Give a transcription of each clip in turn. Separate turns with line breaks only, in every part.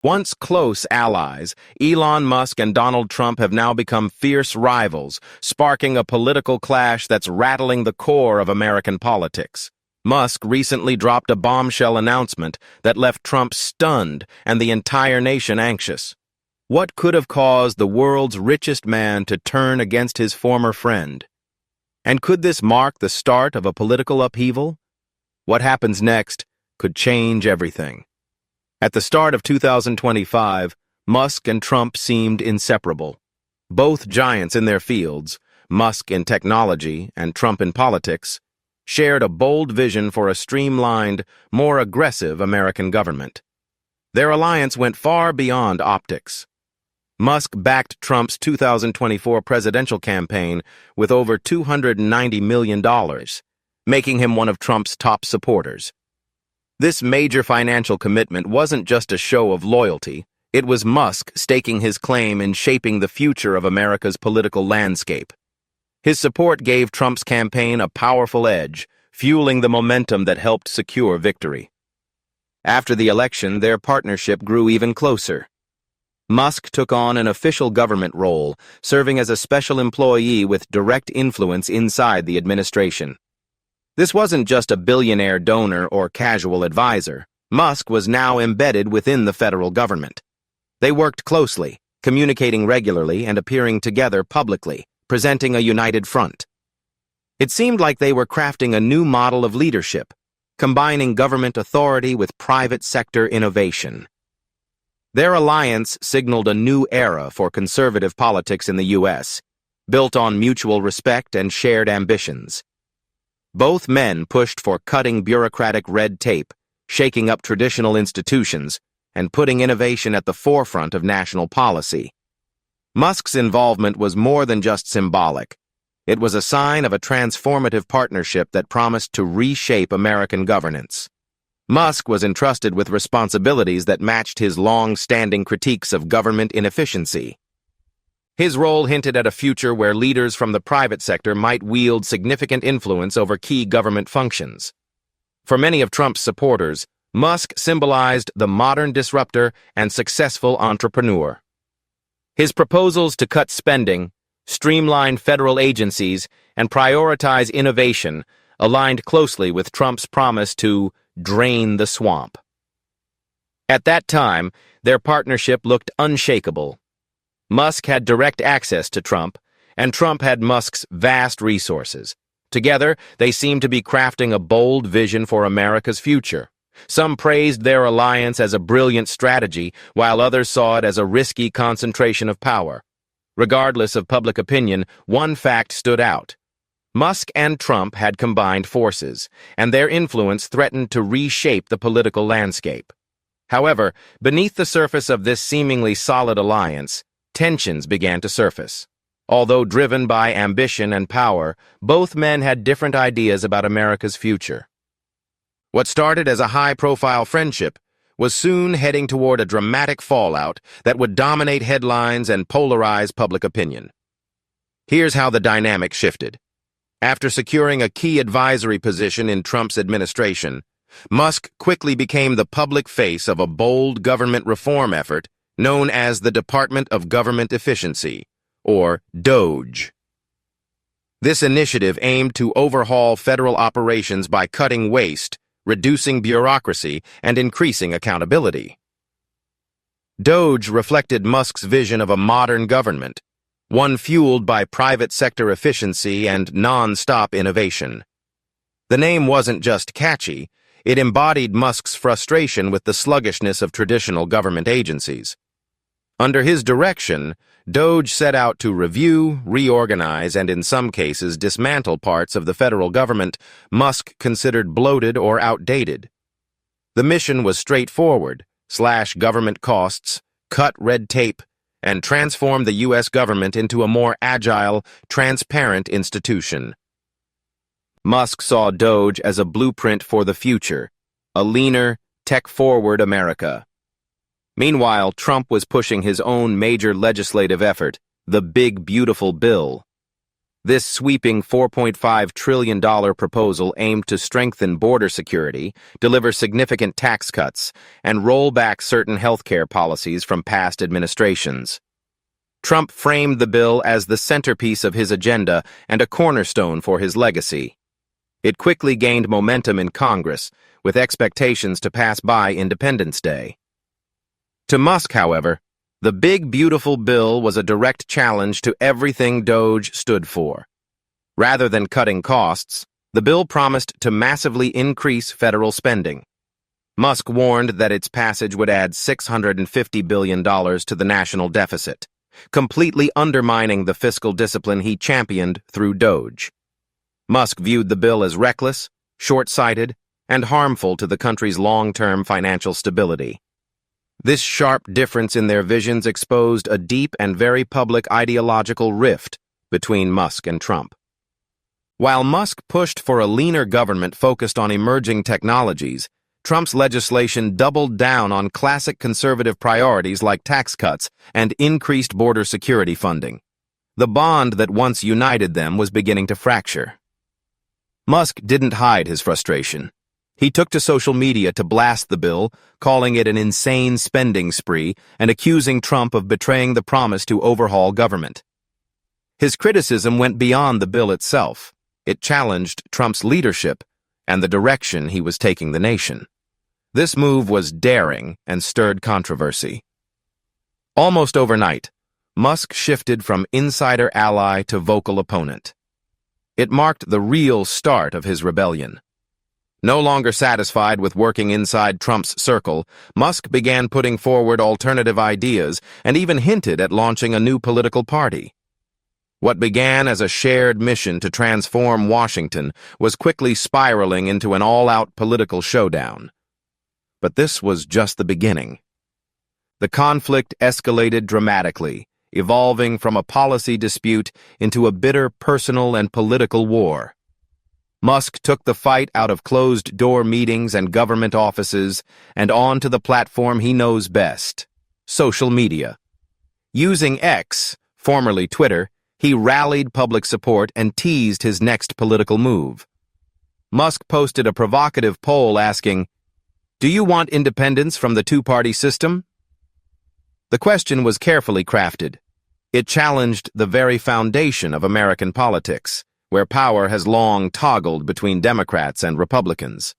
Once close allies, Elon Musk and Donald Trump have now become fierce rivals, sparking a political clash that's rattling the core of American politics. Musk recently dropped a bombshell announcement that left Trump stunned and the entire nation anxious. What could have caused the world's richest man to turn against his former friend? And could this mark the start of a political upheaval? What happens next could change everything. At the start of 2025, Musk and Trump seemed inseparable. Both giants in their fields, Musk in technology and Trump in politics, shared a bold vision for a streamlined, more aggressive American government. Their alliance went far beyond optics. Musk backed Trump's 2024 presidential campaign with over $290 million, making him one of Trump's top supporters. This major financial commitment wasn't just a show of loyalty, it was Musk staking his claim in shaping the future of America's political landscape. His support gave Trump's campaign a powerful edge, fueling the momentum that helped secure victory. After the election, their partnership grew even closer. Musk took on an official government role, serving as a special employee with direct influence inside the administration. This wasn't just a billionaire donor or casual advisor. Musk was now embedded within the federal government. They worked closely, communicating regularly and appearing together publicly, presenting a united front. It seemed like they were crafting a new model of leadership, combining government authority with private sector innovation. Their alliance signaled a new era for conservative politics in the U.S., built on mutual respect and shared ambitions. Both men pushed for cutting bureaucratic red tape, shaking up traditional institutions, and putting innovation at the forefront of national policy. Musk's involvement was more than just symbolic. It was a sign of a transformative partnership that promised to reshape American governance. Musk was entrusted with responsibilities that matched his long-standing critiques of government inefficiency. His role hinted at a future where leaders from the private sector might wield significant influence over key government functions. For many of Trump's supporters, Musk symbolized the modern disruptor and successful entrepreneur. His proposals to cut spending, streamline federal agencies, and prioritize innovation aligned closely with Trump's promise to drain the swamp. At that time, their partnership looked unshakable. Musk had direct access to Trump, and Trump had Musk's vast resources. Together, they seemed to be crafting a bold vision for America's future. Some praised their alliance as a brilliant strategy, while others saw it as a risky concentration of power. Regardless of public opinion, one fact stood out. Musk and Trump had combined forces, and their influence threatened to reshape the political landscape. However, beneath the surface of this seemingly solid alliance, tensions began to surface. Although driven by ambition and power, both men had different ideas about America's future. What started as a high-profile friendship was soon heading toward a dramatic fallout that would dominate headlines and polarize public opinion. Here's how the dynamic shifted. After securing a key advisory position in Trump's administration, Musk quickly became the public face of a bold government reform effort known as the Department of Government Efficiency, or DOGE. This initiative aimed to overhaul federal operations by cutting waste, reducing bureaucracy, and increasing accountability. DOGE reflected Musk's vision of a modern government, one fueled by private sector efficiency and non-stop innovation. The name wasn't just catchy, it embodied Musk's frustration with the sluggishness of traditional government agencies. Under his direction, DOGE set out to review, reorganize, and in some cases dismantle parts of the federal government Musk considered bloated or outdated. The mission was straightforward: slash government costs, cut red tape, and transform the U.S. government into a more agile, transparent institution. Musk saw DOGE as a blueprint for the future, a leaner, tech-forward America. Meanwhile, Trump was pushing his own major legislative effort, the Big Beautiful Bill. This sweeping $4.5 trillion proposal aimed to strengthen border security, deliver significant tax cuts, and roll back certain healthcare policies from past administrations. Trump framed the bill as the centerpiece of his agenda and a cornerstone for his legacy. It quickly gained momentum in Congress, with expectations to pass by Independence Day. To Musk, however, the big, beautiful bill was a direct challenge to everything DOGE stood for. Rather than cutting costs, the bill promised to massively increase federal spending. Musk warned that its passage would add $650 billion to the national deficit, completely undermining the fiscal discipline he championed through DOGE. Musk viewed the bill as reckless, short-sighted, and harmful to the country's long-term financial stability. This sharp difference in their visions exposed a deep and very public ideological rift between Musk and Trump. While Musk pushed for a leaner government focused on emerging technologies, Trump's legislation doubled down on classic conservative priorities like tax cuts and increased border security funding. The bond that once united them was beginning to fracture. Musk didn't hide his frustration. He took to social media to blast the bill, calling it an insane spending spree and accusing Trump of betraying the promise to overhaul government. His criticism went beyond the bill itself. It challenged Trump's leadership and the direction he was taking the nation. This move was daring and stirred controversy. Almost overnight, Musk shifted from insider ally to vocal opponent. It marked the real start of his rebellion. No longer satisfied with working inside Trump's circle, Musk began putting forward alternative ideas and even hinted at launching a new political party. What began as a shared mission to transform Washington was quickly spiraling into an all-out political showdown. But this was just the beginning. The conflict escalated dramatically, evolving from a policy dispute into a bitter personal and political war. Musk took the fight out of closed-door meetings and government offices and onto the platform he knows best, social media. Using X, formerly Twitter, he rallied public support and teased his next political move. Musk posted a provocative poll asking, "Do you want independence from the two-party system?" The question was carefully crafted. It challenged the very foundation of American politics, where power has long toggled between Democrats and Republicans.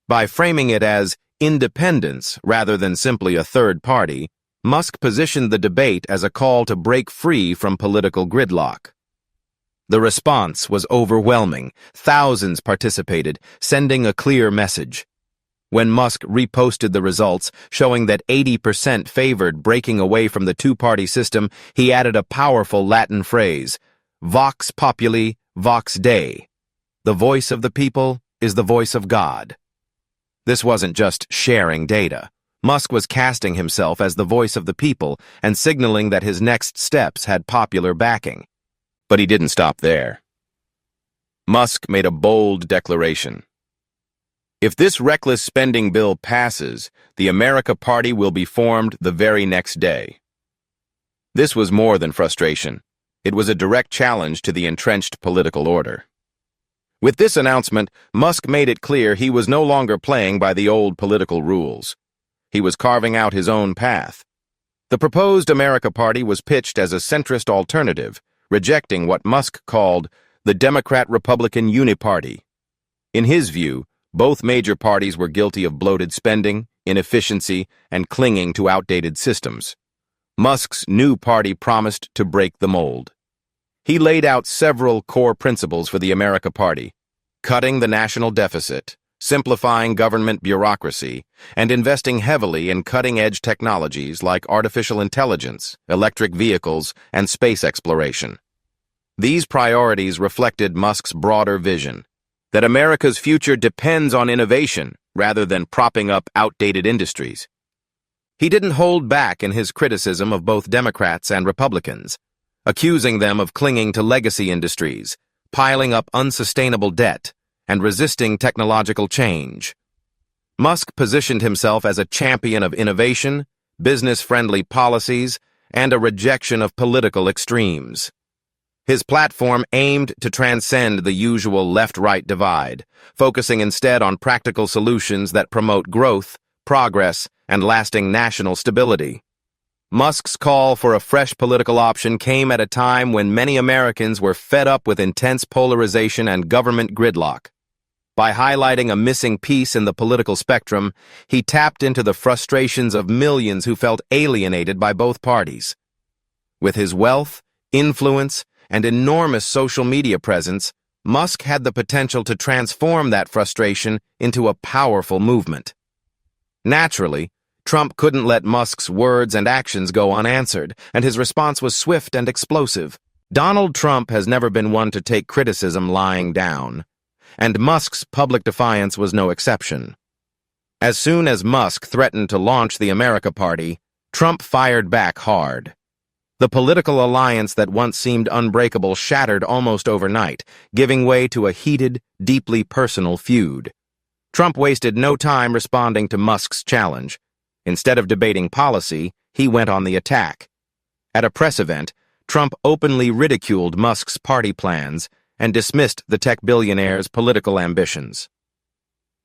By framing it as independence rather than simply a third party, Musk positioned the debate as a call to break free from political gridlock. The response was overwhelming. Thousands participated, sending a clear message. When Musk reposted the results, showing that 80% favored breaking away from the two-party system, he added a powerful Latin phrase, Vox Populi, Vox Dei. The voice of the people is the voice of God. This wasn't just sharing data. Musk was casting himself as the voice of the people and signaling that his next steps had popular backing. But he didn't stop there. Musk made a bold declaration. If this reckless spending bill passes, the America Party will be formed the very next day. This was more than frustration. It was a direct challenge to the entrenched political order. With this announcement, Musk made it clear he was no longer playing by the old political rules. He was carving out his own path. The proposed America Party was pitched as a centrist alternative, rejecting what Musk called the Democrat-Republican Uniparty. In his view, both major parties were guilty of bloated spending, inefficiency, and clinging to outdated systems. Musk's new party promised to break the mold. He laid out several core principles for the America Party: cutting the national deficit, simplifying government bureaucracy, and investing heavily in cutting-edge technologies like artificial intelligence, electric vehicles, and space exploration. These priorities reflected Musk's broader vision, that America's future depends on innovation rather than propping up outdated industries. He didn't hold back in his criticism of both Democrats and Republicans, accusing them of clinging to legacy industries, piling up unsustainable debt, and resisting technological change. Musk positioned himself as a champion of innovation, business-friendly policies, and a rejection of political extremes. His platform aimed to transcend the usual left-right divide, focusing instead on practical solutions that promote growth, progress, and lasting national stability. Musk's call for a fresh political option came at a time when many Americans were fed up with intense polarization and government gridlock. By highlighting a missing piece in the political spectrum, he tapped into the frustrations of millions who felt alienated by both parties. With his wealth, influence, and enormous social media presence, Musk had the potential to transform that frustration into a powerful movement. Naturally, Trump couldn't let Musk's words and actions go unanswered, and his response was swift and explosive. Donald Trump has never been one to take criticism lying down, and Musk's public defiance was no exception. As soon as Musk threatened to launch the America Party, Trump fired back hard. The political alliance that once seemed unbreakable shattered almost overnight, giving way to a heated, deeply personal feud. Trump wasted no time responding to Musk's challenge. Instead of debating policy, he went on the attack. At a press event, Trump openly ridiculed Musk's party plans and dismissed the tech billionaire's political ambitions.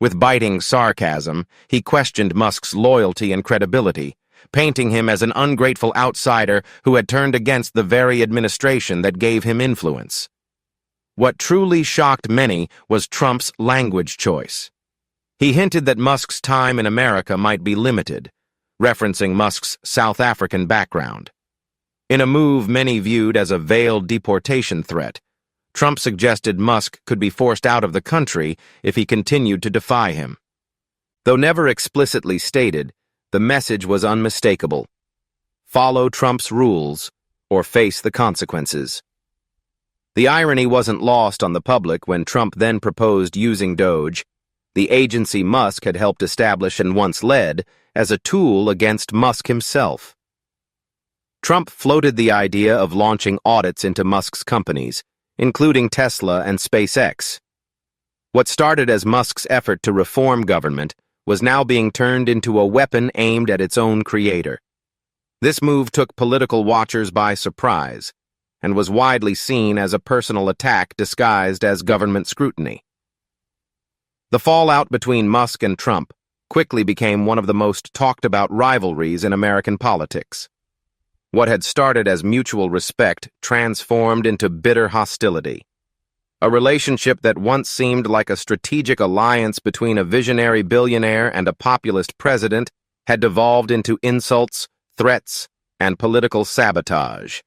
With biting sarcasm, he questioned Musk's loyalty and credibility, painting him as an ungrateful outsider who had turned against the very administration that gave him influence. What truly shocked many was Trump's language choice. He hinted that Musk's time in America might be limited, referencing Musk's South African background. In a move many viewed as a veiled deportation threat, Trump suggested Musk could be forced out of the country if he continued to defy him. Though never explicitly stated, the message was unmistakable. Follow Trump's rules, or face the consequences. The irony wasn't lost on the public when Trump then proposed using Doge, the agency Musk had helped establish and once led, as a tool against Musk himself. Trump floated the idea of launching audits into Musk's companies, including Tesla and SpaceX. What started as Musk's effort to reform government was now being turned into a weapon aimed at its own creator. This move took political watchers by surprise, and was widely seen as a personal attack disguised as government scrutiny. The fallout between Musk and Trump quickly became one of the most talked-about rivalries in American politics. What had started as mutual respect transformed into bitter hostility. A relationship that once seemed like a strategic alliance between a visionary billionaire and a populist president had devolved into insults, threats, and political sabotage.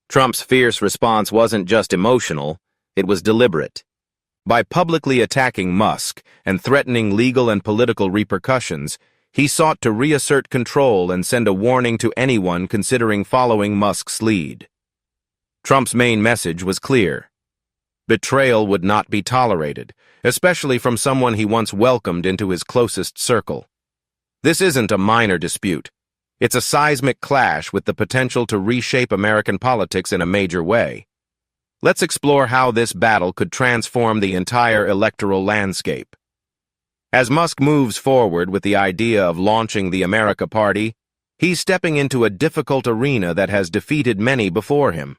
Trump's fierce response wasn't just emotional, it was deliberate. By publicly attacking Musk and threatening legal and political repercussions, he sought to reassert control and send a warning to anyone considering following Musk's lead. Trump's main message was clear. Betrayal would not be tolerated, especially from someone he once welcomed into his closest circle. This isn't a minor dispute. It's a seismic clash with the potential to reshape American politics in a major way. Let's explore how this battle could transform the entire electoral landscape. As Musk moves forward with the idea of launching the America Party, he's stepping into a difficult arena that has defeated many before him.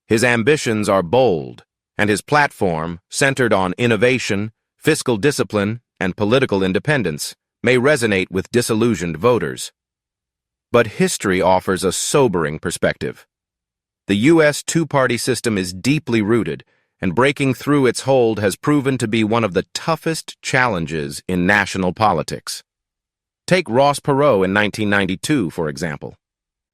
His ambitions are bold, and his platform, centered on innovation, fiscal discipline, and political independence, may resonate with disillusioned voters. But history offers a sobering perspective. The U.S. two-party system is deeply rooted, and breaking through its hold has proven to be one of the toughest challenges in national politics. Take Ross Perot in 1992, for example.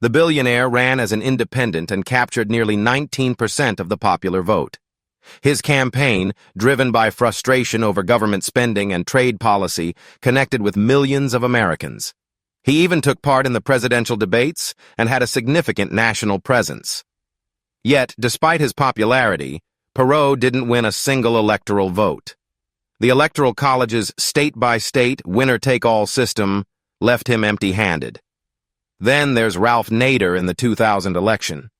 The billionaire ran as an independent and captured nearly 19% of the popular vote. His campaign, driven by frustration over government spending and trade policy, connected with millions of Americans. He even took part in the presidential debates and had a significant national presence. Yet, despite his popularity, Perot didn't win a single electoral vote. The Electoral College's state-by-state, winner-take-all system left him empty-handed. Then there's Ralph Nader in the 2000 election.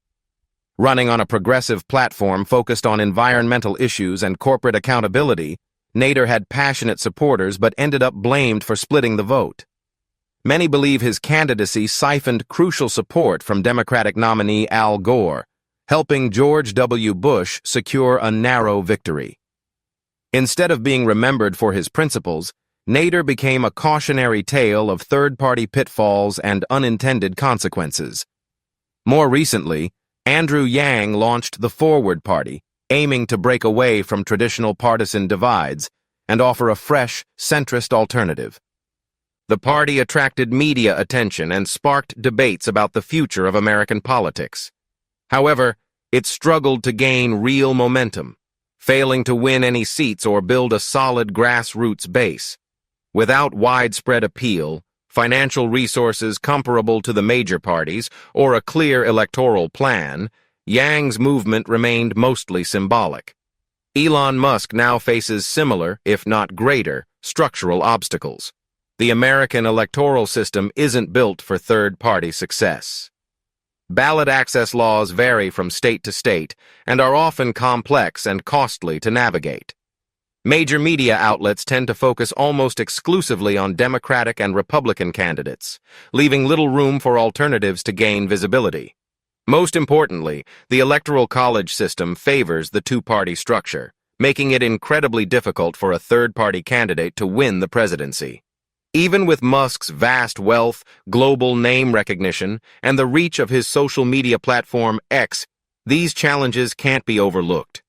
Running on a progressive platform focused on environmental issues and corporate accountability, Nader had passionate supporters but ended up blamed for splitting the vote. Many believe his candidacy siphoned crucial support from Democratic nominee Al Gore, helping George W. Bush secure a narrow victory. Instead of being remembered for his principles, Nader became a cautionary tale of third-party pitfalls and unintended consequences. More recently, Andrew Yang launched the Forward Party, aiming to break away from traditional partisan divides and offer a fresh, centrist alternative. The party attracted media attention and sparked debates about the future of American politics. However, it struggled to gain real momentum, failing to win any seats or build a solid grassroots base. Without widespread appeal, financial resources comparable to the major parties, or a clear electoral plan, Yang's movement remained mostly symbolic. Elon Musk now faces similar, if not greater, structural obstacles. The American electoral system isn't built for third-party success. Ballot access laws vary from state to state and are often complex and costly to navigate. Major media outlets tend to focus almost exclusively on Democratic and Republican candidates, leaving little room for alternatives to gain visibility. Most importantly, the Electoral College system favors the two-party structure, making it incredibly difficult for a third-party candidate to win the presidency. Even with Musk's vast wealth, global name recognition, and the reach of his social media platform X, these challenges can't be overlooked.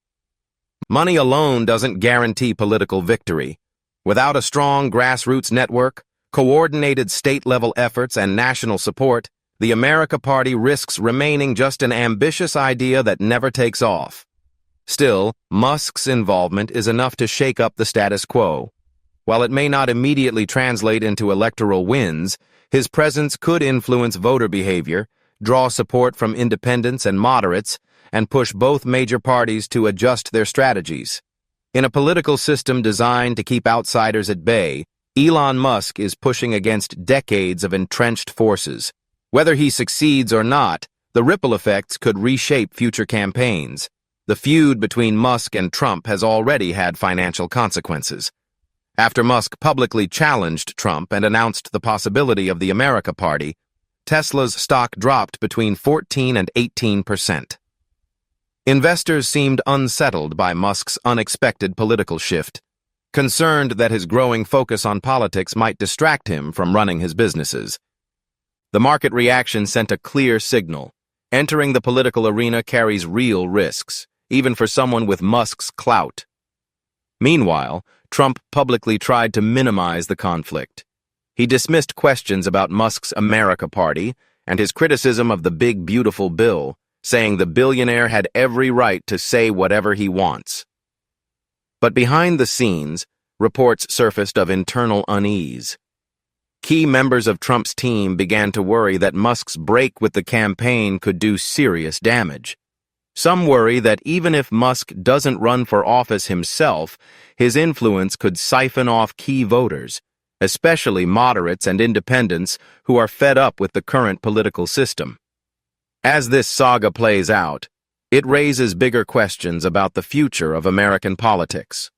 Money alone doesn't guarantee political victory. Without a strong grassroots network, coordinated state-level efforts, and national support, the America Party risks remaining just an ambitious idea that never takes off. Still, Musk's involvement is enough to shake up the status quo. While it may not immediately translate into electoral wins, his presence could influence voter behavior, draw support from independents and moderates, and push both major parties to adjust their strategies. In a political system designed to keep outsiders at bay, Elon Musk is pushing against decades of entrenched forces. Whether he succeeds or not, the ripple effects could reshape future campaigns. The feud between Musk and Trump has already had financial consequences. After Musk publicly challenged Trump and announced the possibility of the America Party, Tesla's stock dropped between 14% and 18%. Investors seemed unsettled by Musk's unexpected political shift, concerned that his growing focus on politics might distract him from running his businesses. The market reaction sent a clear signal. Entering the political arena carries real risks, even for someone with Musk's clout. Meanwhile, Trump publicly tried to minimize the conflict. He dismissed questions about Musk's America Party and his criticism of the Big Beautiful Bill, saying the billionaire had every right to say whatever he wants. But behind the scenes, reports surfaced of internal unease. Key members of Trump's team began to worry that Musk's break with the campaign could do serious damage. Some worry that even if Musk doesn't run for office himself, his influence could siphon off key voters, especially moderates and independents who are fed up with the current political system. As this saga plays out, it raises bigger questions about the future of American politics.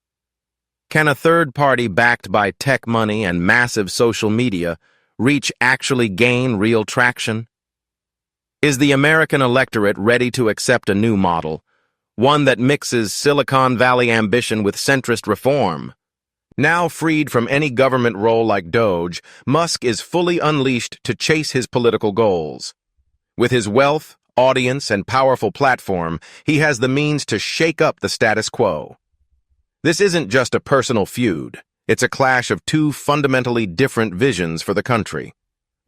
Can a third party backed by tech money and massive social media reach actually gain real traction? Is the American electorate ready to accept a new model, one that mixes Silicon Valley ambition with centrist reform? Now freed from any government role like Doge, Musk is fully unleashed to chase his political goals. With his wealth, audience, and powerful platform, he has the means to shake up the status quo. This isn't just a personal feud. It's a clash of two fundamentally different visions for the country.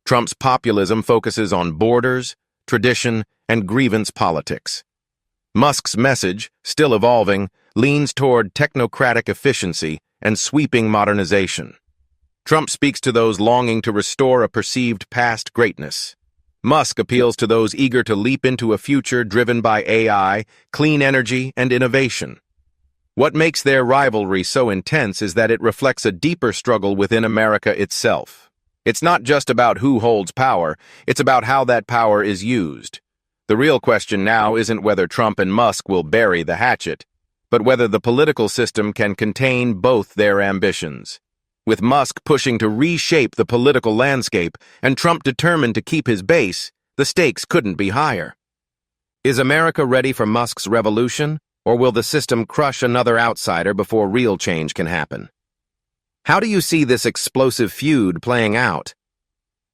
Trump's populism focuses on borders, tradition, and grievance politics. Musk's message, still evolving, leans toward technocratic efficiency and sweeping modernization. Trump speaks to those longing to restore a perceived past greatness. Musk appeals to those eager to leap into a future driven by AI, clean energy, and innovation. What makes their rivalry so intense is that it reflects a deeper struggle within America itself. It's not just about who holds power, it's about how that power is used. The real question now isn't whether Trump and Musk will bury the hatchet, but whether the political system can contain both their ambitions. With Musk pushing to reshape the political landscape and Trump determined to keep his base, the stakes couldn't be higher. Is America ready for Musk's revolution, or will the system crush another outsider before real change can happen? How do you see this explosive feud playing out?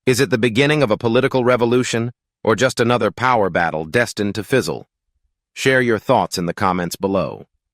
Is it the beginning of a political revolution, or just another power battle destined to fizzle? Share your thoughts in the comments below.